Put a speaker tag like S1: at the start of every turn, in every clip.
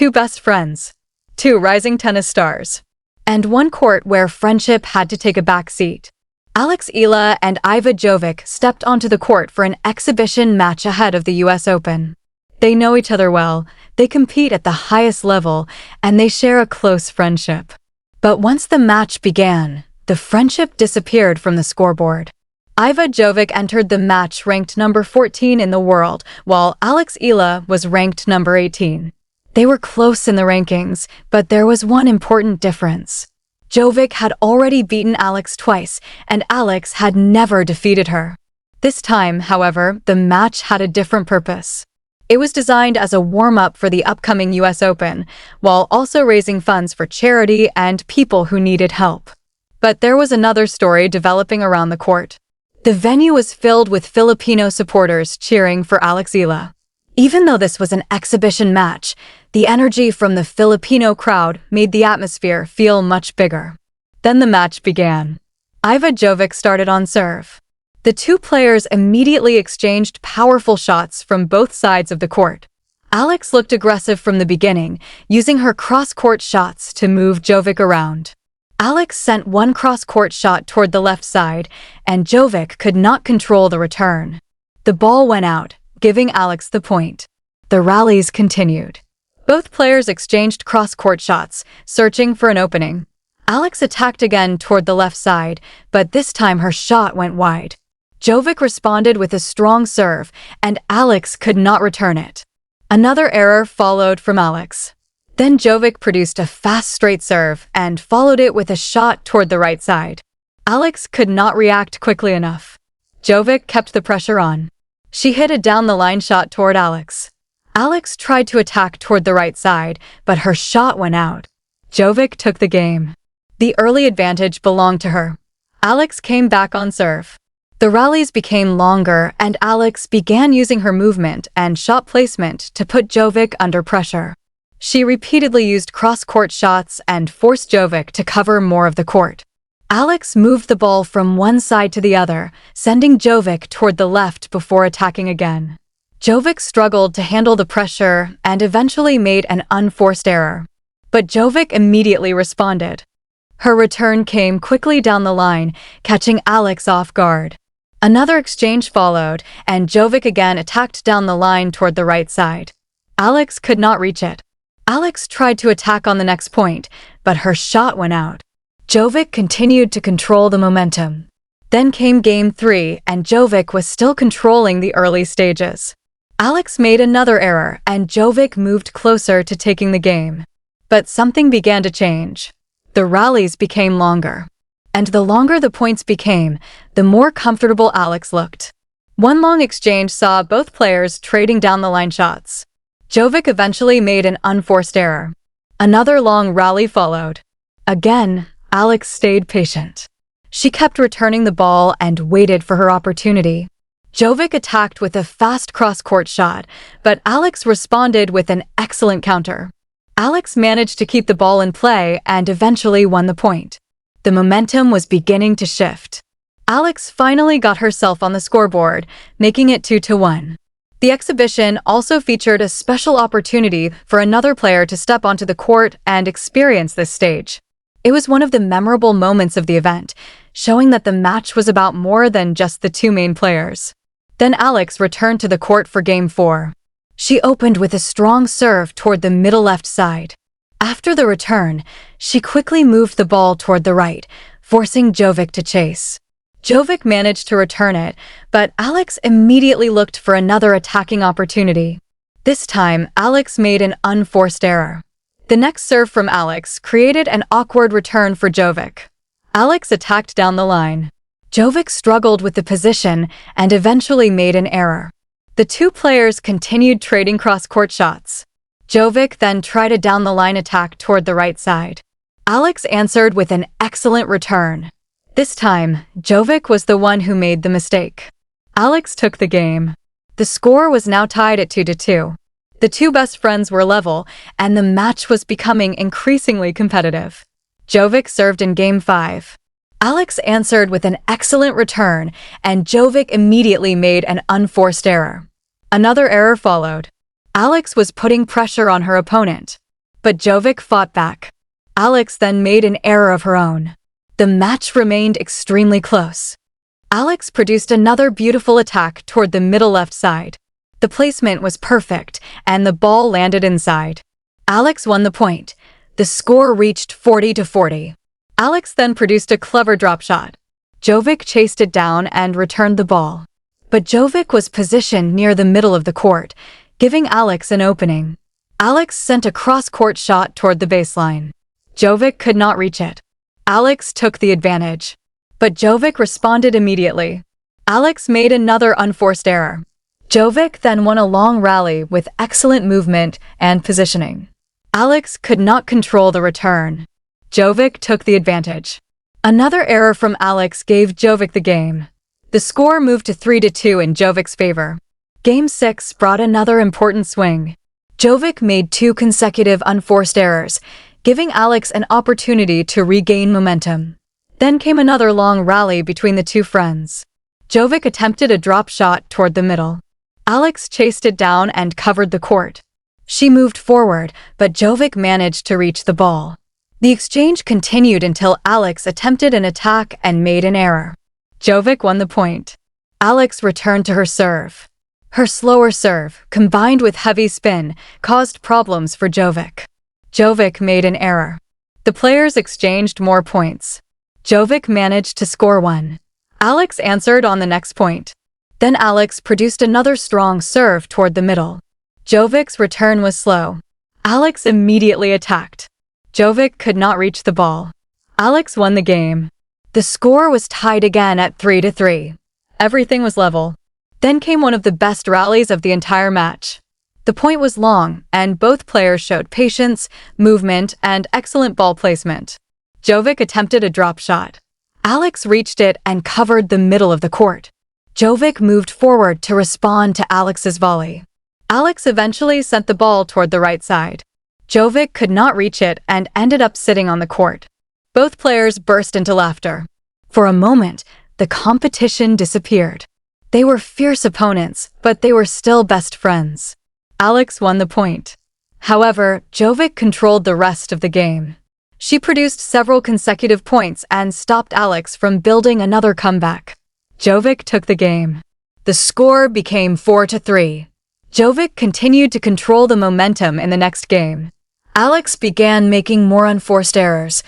S1: two best friends, two rising tennis stars, and one court where friendship had to take a back seat. Alex Eala and Iva Jovic stepped onto the court for an exhibition match ahead of the US Open. They know each other well, they compete at the highest level, and they share a close friendship. But once the match began, the friendship disappeared from the scoreboard. Iva Jovic entered the match ranked number 14 in the world, while Alex Eala was ranked number 18. They were close in the rankings, but there was one important difference. Jovic had already beaten Alex twice, and Alex had never defeated her. This time, however, the match had a different purpose. It was designed as a warm-up for the upcoming US Open, while also raising funds for charity and people who needed help. But there was another story developing around the court. The venue was filled with Filipino supporters cheering for Alex Eala. Even though this was an exhibition match, the energy from the Filipino crowd made the atmosphere feel much bigger. Then the match began. Iva Jovic started on serve. The two players immediately exchanged powerful shots from both sides of the court. Alex looked aggressive from the beginning, using her cross-court shots to move Jovic around. Alex sent one cross-court shot toward the left side, and Jovic could not control the return. The ball went out, giving Alex the point. The rallies continued. Both players exchanged cross-court shots, searching for an opening. Alex attacked again toward the left side, but this time her shot went wide. Jovic responded with a strong serve, and Alex could not return it. Another error followed from Alex. Then Jovic produced a fast straight serve and followed it with a shot toward the right side. Alex could not react quickly enough. Jovic kept the pressure on. She hit a down-the-line shot toward Alex. Alex tried to attack toward the right side, but her shot went out. Jovic took the game. The early advantage belonged to her. Alex came back on serve. The rallies became longer, and Alex began using her movement and shot placement to put Jovic under pressure. She repeatedly used cross-court shots and forced Jovic to cover more of the court. Alex moved the ball from one side to the other, sending Jovic toward the left before attacking again. Jovic struggled to handle the pressure and eventually made an unforced error. But Jovic immediately responded. Her return came quickly down the line, catching Alex off guard. Another exchange followed, and Jovic again attacked down the line toward the right side. Alex could not reach it. Alex tried to attack on the next point, but her shot went out. Jovic continued to control the momentum. Then came Game 3, and Jovic was still controlling the early stages. Alex made another error, and Jovic moved closer to taking the game. But something began to change. The rallies became longer. And the longer the points became, the more comfortable Alex looked. One long exchange saw both players trading down the line shots. Jovic eventually made an unforced error. Another long rally followed. Again, Alex stayed patient. She kept returning the ball and waited for her opportunity. Jovic attacked with a fast cross-court shot, but Alex responded with an excellent counter. Alex managed to keep the ball in play and eventually won the point. The momentum was beginning to shift. Alex finally got herself on the scoreboard, making it 2-1. The exhibition also featured a special opportunity for another player to step onto the court and experience this stage. It was one of the memorable moments of the event, showing that the match was about more than just the two main players. Then Alex returned to the court for Game 4. She opened with a strong serve toward the middle left side. After the return, she quickly moved the ball toward the right, forcing Jovic to chase. Jovic managed to return it, but Alex immediately looked for another attacking opportunity. This time, Alex made an unforced error. The next serve from Alex created an awkward return for Jovic. Alex attacked down the line. Jovic struggled with the position and eventually made an error. The two players continued trading cross-court shots. Jovic then tried a down-the-line attack toward the right side. Alex answered with an excellent return. This time, Jovic was the one who made the mistake. Alex took the game. The score was now tied at 2-2. The two best friends were level, and the match was becoming increasingly competitive. Jovic served in Game 5. Alex answered with an excellent return, and Jovic immediately made an unforced error. Another error followed. Alex was putting pressure on her opponent. but Jovic fought back. Alex then made an error of her own. The match remained extremely close. Alex produced another beautiful attack toward the middle left side. The placement was perfect, and the ball landed inside. Alex won the point. The score reached 40-40. Alex then produced a clever drop shot. Jovic chased it down and returned the ball. But Jovic was positioned near the middle of the court, giving Alex an opening. Alex sent a cross-court shot toward the baseline. Jovic could not reach it. Alex took the advantage. But Jovic responded immediately. Alex made another unforced error. Jovic then won a long rally with excellent movement and positioning. Alex could not control the return. Jovic took the advantage. Another error from Alex gave Jovic the game. The score moved to 3-2 in Jovic's favor. Game 6 brought another important swing. Jovic made 2 consecutive unforced errors, giving Alex an opportunity to regain momentum. Then came another long rally between the two friends. Jovic attempted a drop shot toward the middle. Alex chased it down and covered the court. She moved forward, but Jovic managed to reach the ball. The exchange continued until Alex attempted an attack and made an error. Jovic won the point. Alex returned to her serve. Her slower serve, combined with heavy spin, caused problems for Jovic. Jovic made an error. The players exchanged more points. Jovic managed to score 1. Alex answered on the next point. Then Alex produced another strong serve toward the middle. Jovic's return was slow. Alex immediately attacked. Jovic could not reach the ball. Alex won the game. The score was tied again at 3-3. Everything was level. Then came one of the best rallies of the entire match. The point was long, and both players showed patience, movement, and excellent ball placement. Jovic attempted a drop shot. Alex reached it and covered the middle of the court. Jovic moved forward to respond to Alex's volley. Alex eventually sent the ball toward the right side. Jovic could not reach it and ended up sitting on the court. Both players burst into laughter. For a moment, the competition disappeared. They were fierce opponents, but they were still best friends. Alex won the point. However, Jovic controlled the rest of the game. She produced several consecutive points and stopped Alex from building another comeback. Jovic took the game. The score became 4-3. Jovic continued to control the momentum in the next game. Alex began making more unforced errors,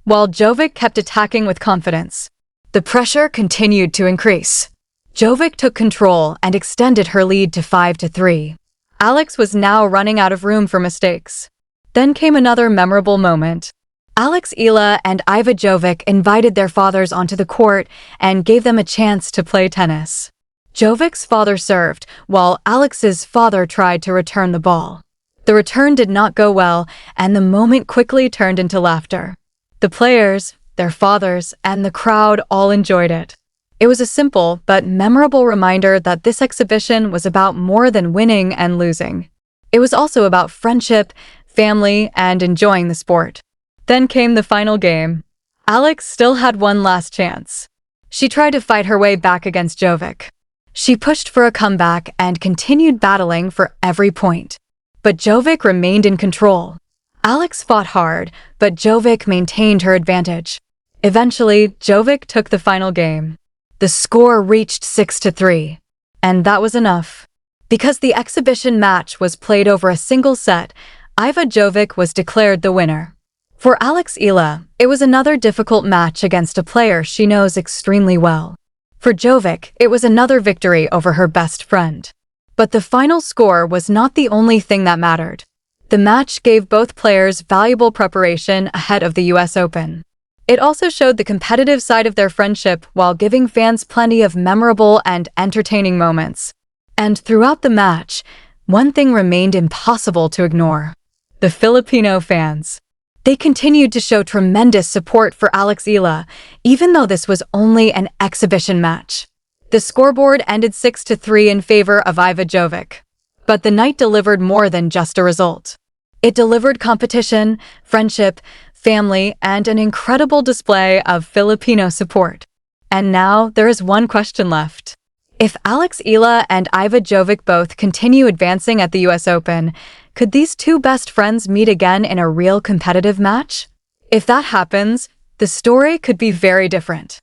S1: while Jovic kept attacking with confidence. The pressure continued to increase. Jovic took control and extended her lead to 5-3. Alex was now running out of room for mistakes. Then came another memorable moment. Alex Eala and Iva Jovic invited their fathers onto the court and gave them a chance to play tennis. Jovic's father served, while Alex's father tried to return the ball. The return did not go well, and the moment quickly turned into laughter. The players, their fathers, and the crowd all enjoyed it. It was a simple but memorable reminder that this exhibition was about more than winning and losing. It was also about friendship, family, and enjoying the sport. Then came the final game. Alex still had one last chance. She tried to fight her way back against Jovic. She pushed for a comeback and continued battling for every point. But Jovic remained in control. Alex fought hard, but Jovic maintained her advantage. Eventually, Jovic took the final game. The score reached 6-3. And that was enough. Because the exhibition match was played over a single set, Iva Jovic was declared the winner. For Alex Eala, it was another difficult match against a player she knows extremely well. For Jovic, it was another victory over her best friend. But the final score was not the only thing that mattered. The match gave both players valuable preparation ahead of the US Open. It also showed the competitive side of their friendship while giving fans plenty of memorable and entertaining moments. And throughout the match, one thing remained impossible to ignore: the Filipino fans. They continued to show tremendous support for Alex Eala, even though this was only an exhibition match. The scoreboard ended 6-3 in favor of Iva Jovic. But the night delivered more than just a result. It delivered competition, friendship, family, and an incredible display of Filipino support. And now there is one question left. If Alex Eala and Iva Jovic both continue advancing at the US Open, Could these two best friends meet again in a real competitive match? If that happens, the story could be very different.